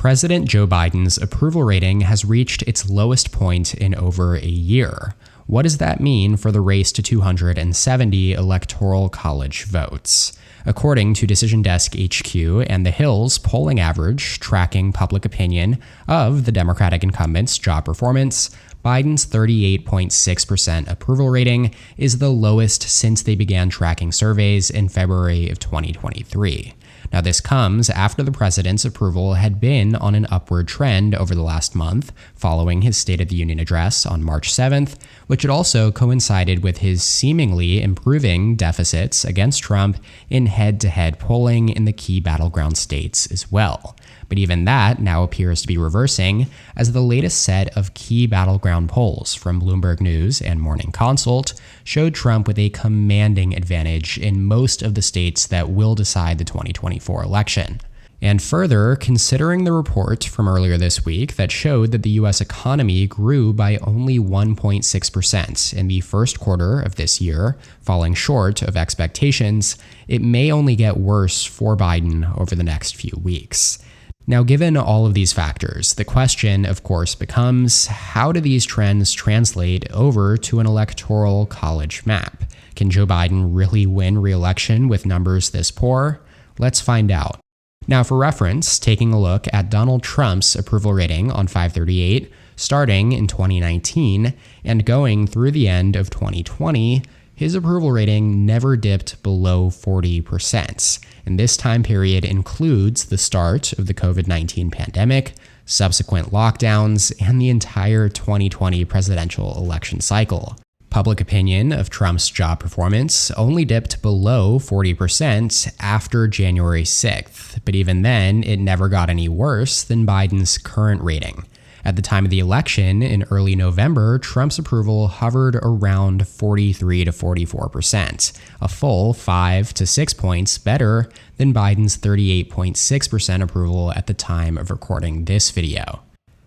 President Joe Biden's approval rating has reached its lowest point in over a year. What does that mean for the race to 270 electoral college votes? According to Decision Desk HQ and The Hill's polling average tracking public opinion of the Democratic incumbent's job performance, Biden's 38.6% approval rating is the lowest since they began tracking surveys in February of 2023. Now, this comes after the president's approval had been on an upward trend over the last month, following his State of the Union address on March 7th, which had also coincided with his seemingly improving deficits against Trump in head-to-head polling in the key battleground states as well. But even that now appears to be reversing, as the latest set of key battleground polls from Bloomberg News and Morning Consult showed Trump with a commanding advantage in most of the states that will decide the 2024 election. And further, considering the report from earlier this week that showed that the U.S. economy grew by only 1.6% in the first quarter of this year, falling short of expectations, it may only get worse for Biden over the next few weeks. Now, given all of these factors, the question, of course, becomes, how do these trends translate over to an electoral college map? Can Joe Biden really win re-election with numbers this poor? Let's find out. Now, for reference, taking a look at Donald Trump's approval rating on 538, starting in 2019 and going through the end of 2020, his approval rating never dipped below 40%. And this time period includes the start of the COVID-19 pandemic, subsequent lockdowns, and the entire 2020 presidential election cycle. Public opinion of Trump's job performance only dipped below 40% after January 6th, but even then, it never got any worse than Biden's current rating. At the time of the election in early November, Trump's approval hovered around 43 to 44%, a full 5 to 6 points better than Biden's 38.6% approval at the time of recording this video.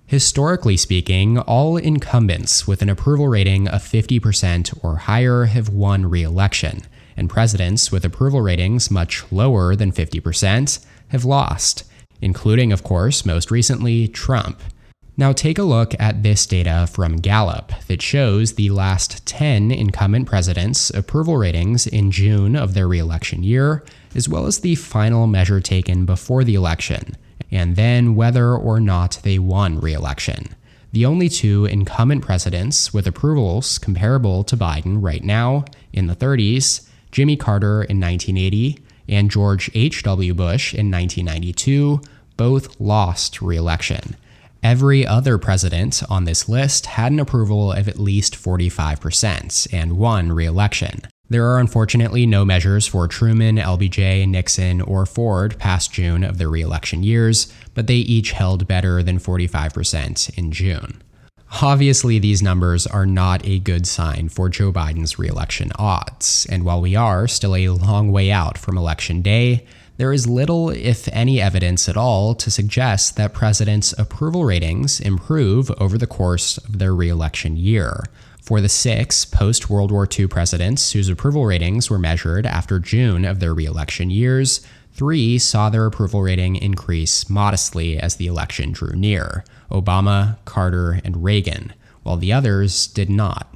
Historically speaking, all incumbents with an approval rating of 50% or higher have won re-election, and presidents with approval ratings much lower than 50% have lost, including, of course, most recently, Trump. Now take a look at this data from Gallup that shows the last 10 incumbent presidents' approval ratings in June of their re-election year, as well as the final measure taken before the election, and then whether or not they won re-election. The only two incumbent presidents with approvals comparable to Biden right now in the 30s, Jimmy Carter in 1980 and George H.W. Bush in 1992, both lost re-election. Every other president on this list had an approval of at least 45% and won re-election. There are unfortunately no measures for Truman, LBJ, Nixon, or Ford past June of their re-election years, but they each held better than 45% in June. Obviously, these numbers are not a good sign for Joe Biden's re-election odds, and while we are still a long way out from Election Day, there is little, if any, evidence at all to suggest that presidents' approval ratings improve over the course of their re-election year. For the 6 post-World War II presidents whose approval ratings were measured after June of their re-election years, 3 saw their approval rating increase modestly as the election drew near: Obama, Carter, and Reagan, while the others did not.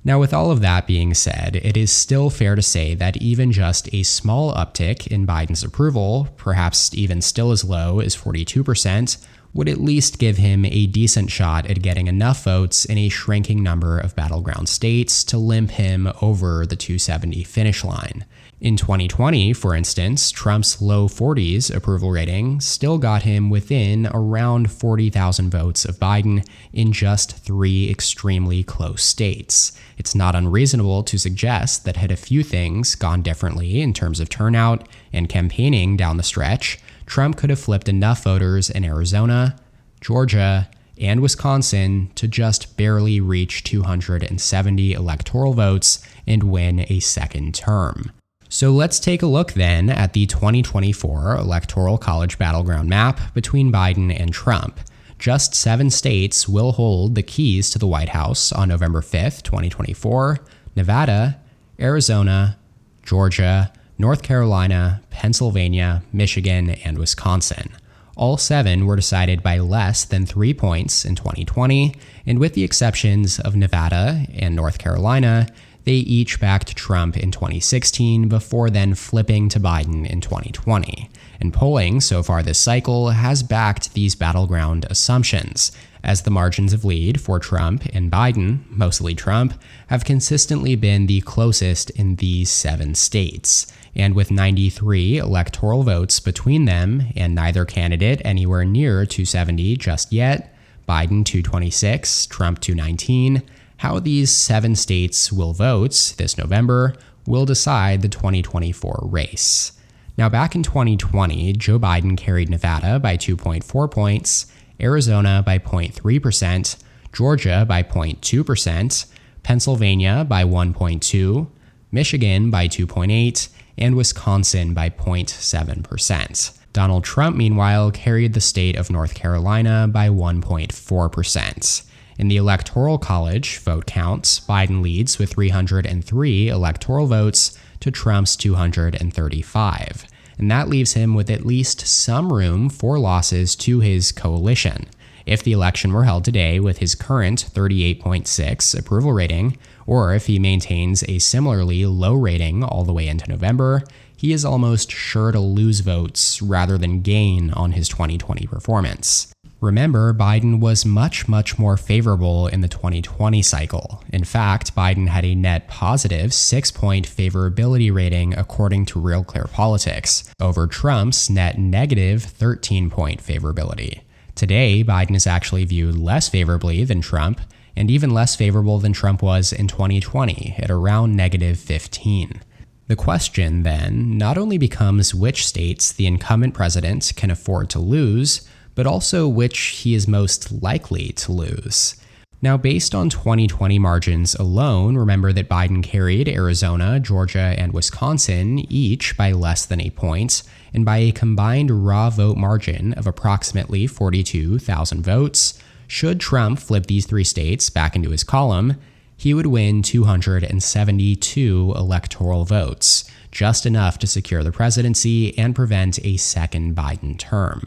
Now, with all of that being said, it is still fair to say that even just a small uptick in Biden's approval, perhaps even still as low as 42%, would at least give him a decent shot at getting enough votes in a shrinking number of battleground states to limp him over the 270 finish line. In 2020, for instance, Trump's low 40s approval rating still got him within around 40,000 votes of Biden in just 3 extremely close states. It's not unreasonable to suggest that had a few things gone differently in terms of turnout and campaigning down the stretch, Trump could have flipped enough voters in Arizona, Georgia, and Wisconsin to just barely reach 270 electoral votes and win a second term. So let's take a look then at the 2024 Electoral College battleground map between Biden and Trump. Just 7 states will hold the keys to the White House on November 5th, 2024: Nevada, Arizona, Georgia, North Carolina, Pennsylvania, Michigan, and Wisconsin. All 7 were decided by less than 3 points in 2020, and with the exceptions of Nevada and North Carolina, they each backed Trump in 2016 before then flipping to Biden in 2020. And polling so far this cycle has backed these battleground assumptions, as the margins of lead for Trump and Biden, mostly Trump, have consistently been the closest in these 7 states. And with 93 electoral votes between them and neither candidate anywhere near 270 just yet, Biden 226, Trump 219, how these 7 states will vote this November will decide the 2024 race. Now, back in 2020, Joe Biden carried Nevada by 2.4 points, Arizona by 0.3%, Georgia by 0.2%, Pennsylvania by 1.2%, Michigan by 2.8%, and Wisconsin by 0.7%. Donald Trump, meanwhile, carried the state of North Carolina by 1.4%. In the Electoral College vote counts, Biden leads with 303 electoral votes to Trump's 235, and that leaves him with at least some room for losses to his coalition. If the election were held today with his current 38.6 approval rating, or if he maintains a similarly low rating all the way into November, he is almost sure to lose votes rather than gain on his 2020 performance. Remember, Biden was much more favorable in the 2020 cycle. In fact, Biden had a net positive 6-point favorability rating according to Real Clear Politics, over Trump's net negative 13-point favorability. Today, Biden is actually viewed less favorably than Trump, and even less favorable than Trump was in 2020 at around negative 15. The question then not only becomes which states the incumbent president can afford to lose, but also which he is most likely to lose. Now, based on 2020 margins alone, remember that Biden carried Arizona, Georgia, and Wisconsin each by less than a point, and by a combined raw vote margin of approximately 42,000 votes. Should Trump flip these 3 states back into his column, he would win 272 electoral votes, just enough to secure the presidency and prevent a second Biden term.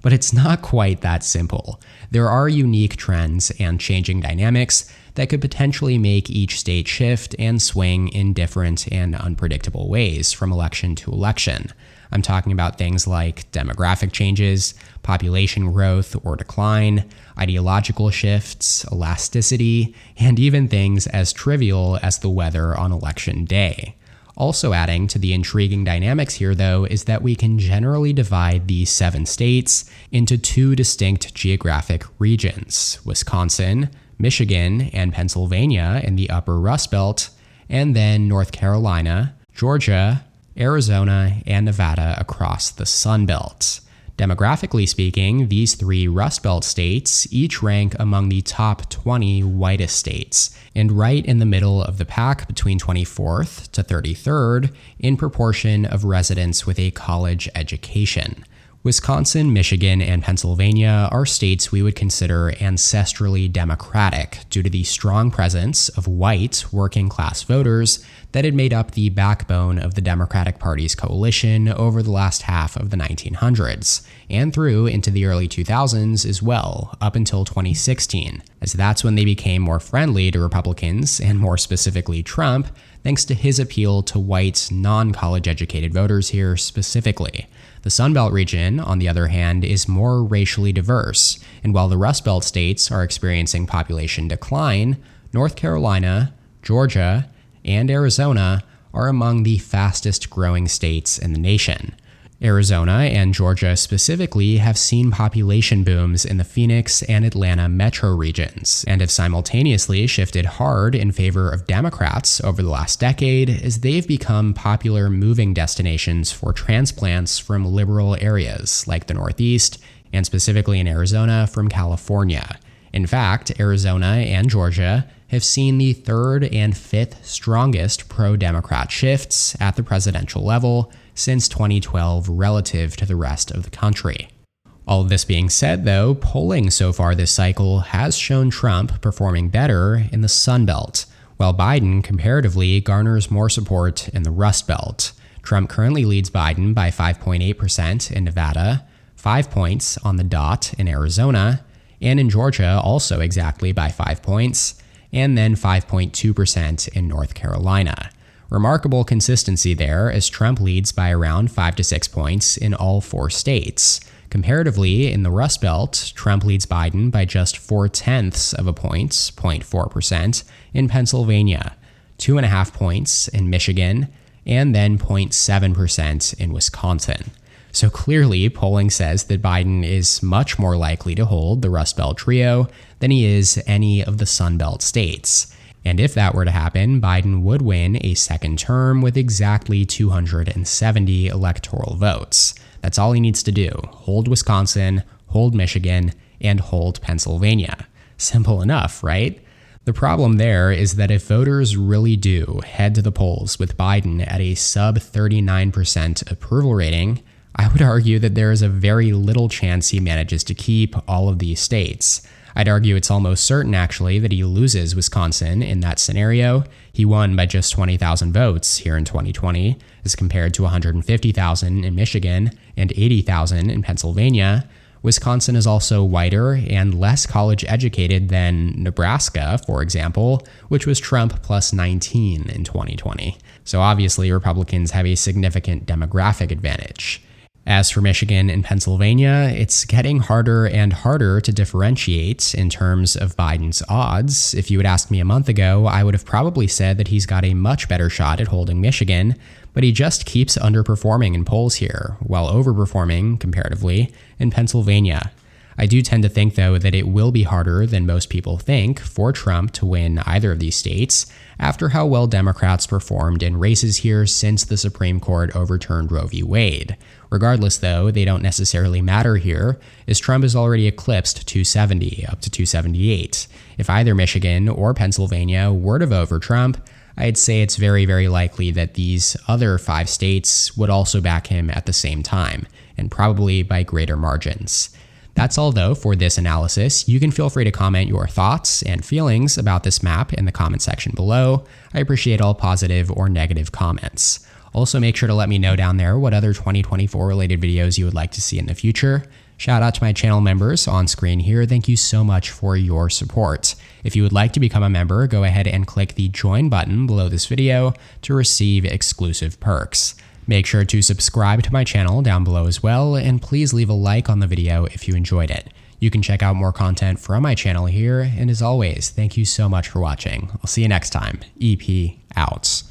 But it's not quite that simple. There are unique trends and changing dynamics that could potentially make each state shift and swing in different and unpredictable ways from election to election. I'm talking about things like demographic changes, population growth or decline, ideological shifts, elasticity, and even things as trivial as the weather on election day. Also adding to the intriguing dynamics here, though, is that we can generally divide these 7 states into 2 distinct geographic regions: Wisconsin, Michigan, and Pennsylvania in the upper Rust Belt, and then North Carolina, Georgia, Arizona, and Nevada across the Sun Belt. Demographically speaking, these 3 Rust Belt states each rank among the top 20 whitest states, and right in the middle of the pack between 24th to 33rd in proportion of residents with a college education. Wisconsin, Michigan, and Pennsylvania are states we would consider ancestrally Democratic due to the strong presence of white working-class voters that had made up the backbone of the Democratic Party's coalition over the last half of the 1900s, and through into the early 2000s as well, up until 2016, as that's when they became more friendly to Republicans, and more specifically Trump, thanks to his appeal to white, non-college educated voters here specifically. The Sun Belt region, on the other hand, is more racially diverse, and while the Rust Belt states are experiencing population decline, North Carolina, Georgia, and Arizona are among the fastest growing states in the nation. Arizona and Georgia specifically have seen population booms in the Phoenix and Atlanta metro regions, and have simultaneously shifted hard in favor of Democrats over the last decade as they've become popular moving destinations for transplants from liberal areas like the Northeast, and specifically in Arizona from California. In fact, Arizona and Georgia have seen the 3rd and 5th strongest pro-Democrat shifts at the presidential level since 2012 relative to the rest of the country. All of this being said, though, polling so far this cycle has shown Trump performing better in the Sun Belt, while Biden comparatively garners more support in the Rust Belt. Trump currently leads Biden by 5.8% in Nevada, 5 points on the dot in Arizona, and in Georgia also exactly by 5 points, and then 5.2% in North Carolina. Remarkable consistency there as Trump leads by around 5 to 6 points in all 4 states. Comparatively, in the Rust Belt, Trump leads Biden by just 0.4 of a point, 0.4%, in Pennsylvania, 2.5 points in Michigan, and then 0.7% in Wisconsin. So clearly, polling says that Biden is much more likely to hold the Rust Belt trio than he is any of the Sun Belt states. And if that were to happen, Biden would win a second term with exactly 270 electoral votes. That's all he needs to do: hold Wisconsin, hold Michigan, and hold Pennsylvania. Simple enough, right? The problem there is that if voters really do head to the polls with Biden at a sub 39% approval rating, I would argue that there is a very little chance he manages to keep all of these states. I'd argue it's almost certain, actually, that he loses Wisconsin in that scenario. He won by just 20,000 votes here in 2020, as compared to 150,000 in Michigan and 80,000 in Pennsylvania. Wisconsin is also whiter and less college-educated than Nebraska, for example, which was Trump plus 19 in 2020. So obviously, Republicans have a significant demographic advantage. As for Michigan and Pennsylvania, it's getting harder and harder to differentiate in terms of Biden's odds. If you had asked me a month ago, I would have probably said that he's got a much better shot at holding Michigan, but he just keeps underperforming in polls here, while overperforming, comparatively, in Pennsylvania. I do tend to think, though, that it will be harder than most people think for Trump to win either of these states after how well Democrats performed in races here since the Supreme Court overturned Roe v. Wade. Regardless, though, they don't necessarily matter here, as Trump has already eclipsed 270 up to 278. If either Michigan or Pennsylvania were to vote for Trump, I'd say it's very, very likely that these other 5 states would also back him at the same time, and probably by greater margins. That's all, though, for this analysis. You can feel free to comment your thoughts and feelings about this map in the comment section below. I appreciate all positive or negative comments. Also, make sure to let me know down there what other 2024 related videos you would like to see in the future. Shout out to my channel members on screen here. Thank you so much for your support. If you would like to become a member, go ahead and click the join button below this video to receive exclusive perks. Make sure to subscribe to my channel down below as well, and please leave a like on the video if you enjoyed it. You can check out more content from my channel here, and as always, thank you so much for watching. I'll see you next time. EP out.